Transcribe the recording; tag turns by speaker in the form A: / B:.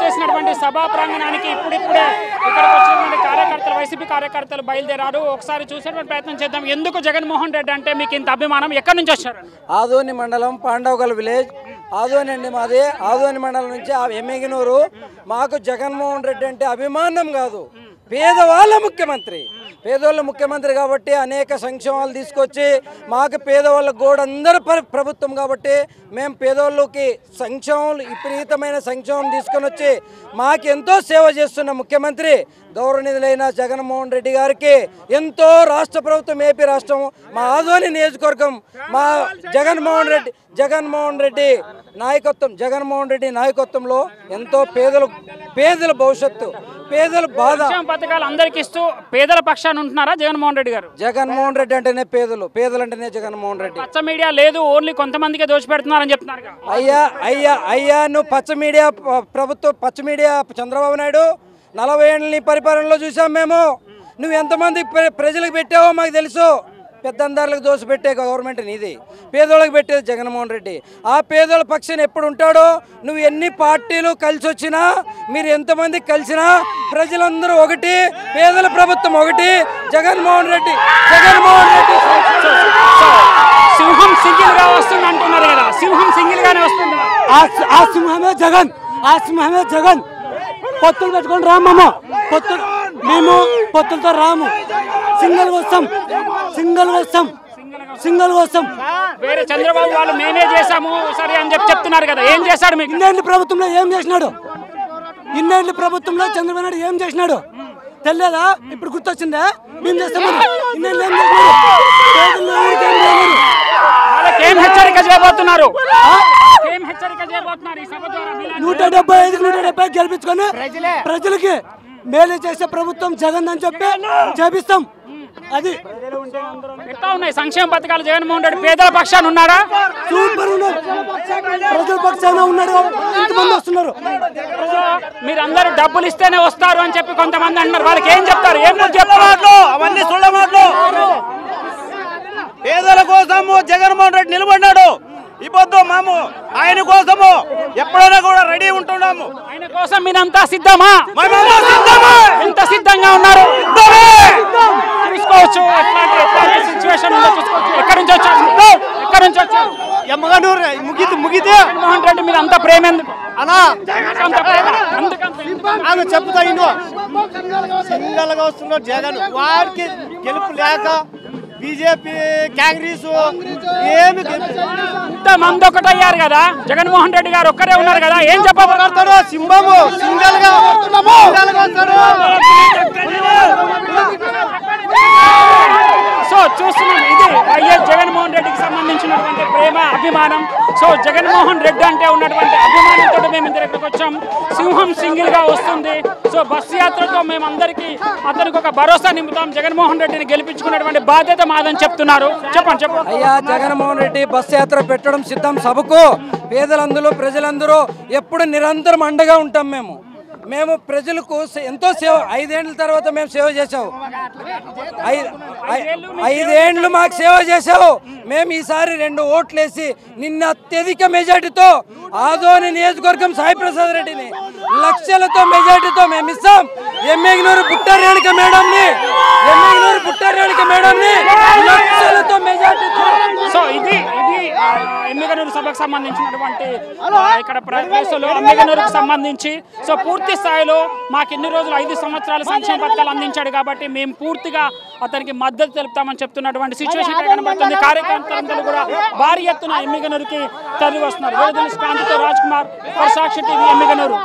A: వేసినటువంటి సభా ప్రాంగణానికి ఇప్పుడిప్పుడే ఇక్కడికి వచ్చినటువంటి కార్యకర్తలు వైసీపీ కార్యకర్తలు బయలుదేరారు. ఒకసారి చూసేటువంటి ప్రయత్నం చేద్దాం. ఎందుకు జగన్మోహన్ రెడ్డి అంటే మీకు ఇంత అభిమానం? ఎక్కడి నుంచి వచ్చారు?
B: ఆదోని మండలం పాండవగల్ విలేజ్ ఆదోని అండి మాది. ఆదోని మండలం నుంచి ఎమ్మిగనూరు. మాకు జగన్మోహన్ రెడ్డి అంటే అభిమానం కాదు, పేదవాళ్ళ ముఖ్యమంత్రి. పేదవాళ్ళ ముఖ్యమంత్రి కాబట్టి అనేక సంక్షేమాలు తీసుకొచ్చి మాకు పేదవాళ్ళ గోడందరూ ప్రభుత్వం కాబట్టి మేము పేదవాళ్ళకి సంక్షేమాలు విపరీతమైన సంక్షేమం తీసుకొని వచ్చి మాకెంతో సేవ చేస్తున్న ముఖ్యమంత్రి గౌరవనీయులైన జగన్మోహన్ రెడ్డి గారికి ఎంతో రాష్ట్ర ప్రభుత్వం ఏపీ రాష్ట్రం మా ఆదోని నియోజకవర్గం మా జగన్మోహన్ రెడ్డి నాయకత్వంలో ఎంతో పేదల భవిష్యత్తు పేదల బాధ
A: పథకాలు అందరికి ఇస్తూ పేదల పక్షాన ఉంటున్నారా జగన్మోహన్ రెడ్డి గారు?
B: జగన్మోహన్ రెడ్డి అంటేనే పేదలంటేనే జగన్మోహన్ రెడ్డి.
A: పచ్చ మీడియా లేదు, ఓన్లీ కొంతమందికే దోచిపెడుతున్నారని చెప్తున్నారు.
B: అయ్యా నువ్వు పచ్చ మీడియా చంద్రబాబు నాయుడు 40 ఏళ్ళ పరిపాలనలో చూసాం మేము. నువ్వు ఎంతమంది ప్రజలకు పెట్టావో మాకు తెలుసు. పెద్దందారులకు దోశ పెట్టే గవర్నమెంట్ నీది, పేదోళ్ళకి పెట్టేది జగన్మోహన్ రెడ్డి. ఆ పేదోళ్ళ పక్షాన ఎప్పుడు ఉంటాడో, నువ్వు ఎన్ని పార్టీలు కలిసి వచ్చినా, మీరు ఎంతమంది కలిసినా ప్రజలందరూ ఒకటి, పేదల ప్రభుత్వం ఒకటి, జగన్మోహన్ రెడ్డి.
A: సింహం సింగిల్ గా వస్తుంది అంటున్నారు కదా, సింహం సింగిల్ గానే వస్తుంది.
B: ఆ సింహమే జగన్. పొత్తులు పెట్టుకొని రామమ్మ, మేము పొత్తులతో రాము, సింగల్ వస్తాం.
A: వేరే చంద్రబాబు వాళ్ళు మేమే చేశాము సరే అని చెప్తున్నారు కదా, ఏం చేశాడు? మీకు
B: ఇన్నేళ్ళ ప్రభుత్వంలో ఏం చేసినాడు? ఇన్నేళ్ళ ప్రభుత్వంలో చంద్రబాబు నాయుడు ఏం చేసినాడు తెలియదా? ఇప్పుడు గుర్తొచ్చిందా? మేము చేస్తామని ఇన్నేళ్ళు ఏం చేసినాడు?
A: ఏం హెచ్చరిక చేయబోతున్నారు?
B: 175 గెలిపించుకొని ప్రజలకి మేలు చేసే ప్రభుత్వం జగన్ అని చెప్పి చేపిస్తాం. అది
A: ఎట్లా ఉన్నాయి సంక్షేమ పథకాలు? జగన్మోహన్ రెడ్డి పేదల పక్షాన ఉన్నారా?
B: సూపర్ ఉన్నారు, ప్రజల పక్షాన ఉన్నాడు. ఇంతమంది వస్తున్నారు.
A: మీరందరూ డబ్బులు ఇస్తేనే వస్తారు అని చెప్పి కొంతమంది అంటున్నారు. వాళ్ళకి ఏం చెప్తారు? ఏం చెప్తారు?
C: అవన్నీ సుళ్ళ మాటలు. పేదల కోసము జగన్మోహన్ రెడ్డి నిలబడ్డాడు. ఇప్పుడు మేము ఆయన కోసము ఎప్పుడైనా కూడా రెడీ ఉంటున్నాము.
A: ఆయన కోసం మీరంతా సిద్ధమా? ఎంత సిద్ధంగా ఉన్నారు చూసుకోవచ్చు. ఎట్లాంటి సిచ్యువేషన్ ఉందో చూసుకోవచ్చు. ఎక్కడి నుంచి వచ్చారు?
C: ముగితే
A: జగన్మోహన్ రెడ్డి మీద అంత ప్రేమ ఎందుకు
C: అలా చెప్తా. సింగల్ గా వస్తున్నాడు జగన్. వారికి గెలుపు లేక బీజేపీ కాంగ్రెస్ ఏమి
A: మంది ఒకటయ్యారు కదా, జగన్మోహన్ రెడ్డి గారు ఒక్కరే ఉన్నారు కదా, ఏం చెప్పబోతారు?
C: సింహము సింగల్ గా
A: సో చూస్తున్నాం, ఇది వైఎస్ జగన్మోహన్ రెడ్డికి సంబంధించినటువంటి ప్రేమ అభిమానం. సో జగన్మోహన్ రెడ్డి అంటే ఉన్నటువంటి అభిమానంతో మేము ఇక్కడికి వచ్చాం. సింహం సింగిల్ గా వస్తుంది. సో బస్సు యాత్రతో మేమందరికీ అతనికి ఒక భరోసా నింపుతాం. జగన్మోహన్ రెడ్డిని గెలిపించుకునేటువంటి బాధ్యత మాదని చెప్తున్నారు. చెప్పండి.
B: అయ్యా, జగన్మోహన్ రెడ్డి బస్సు యాత్ర పెట్టడం సిద్ధం. సభకు పేదలందరూ ప్రజలందరూ ఎప్పుడు నిరంతరం అండగా ఉంటాం. మేము ప్రజలకు ఎంతో సేవ, 5 ఏళ్ళ తర్వాత మేము సేవ చేసావు. 5 ఏళ్ళు మాకు సేవ చేసావు. మేము ఈసారి 2 ఓట్లేసి నిన్న అత్యధిక మెజార్టీతో ఆదోని నియోజకవర్గం సాయి ప్రసాద్ రెడ్డిని లక్షలతో మెజార్టీతో మేము ఇస్తాం. ఎమ్మిగనూరు పుట్టారేణిక మేడంని లక్షలతో మెజార్టీతో.
A: సో ఇది ఎమ్మిగనూరు సభకు సంబంధించినటువంటి ఇక్కడ ఎమ్మిగనూరుకు సంబంధించి సో పూర్తి స్థాయిలో మాకు ఇన్ని రోజులు 5 సంవత్సరాలు సంక్షేమ పథకాలు అందించాడు కాబట్టి మేము పూర్తిగా అతనికి మద్దతు తెలుపుతామని చెప్తున్నటువంటి సిచ్యువేషన్ కనబడుతుంది. కార్యకర్తలందరూ కూడా భారీ ఎత్తున ఎమ్మిగనూరుకి తరలి వస్తున్నారు. రాజ్ కుమార్, సాక్షి టీవీ, ఎమ్మిగనూరు.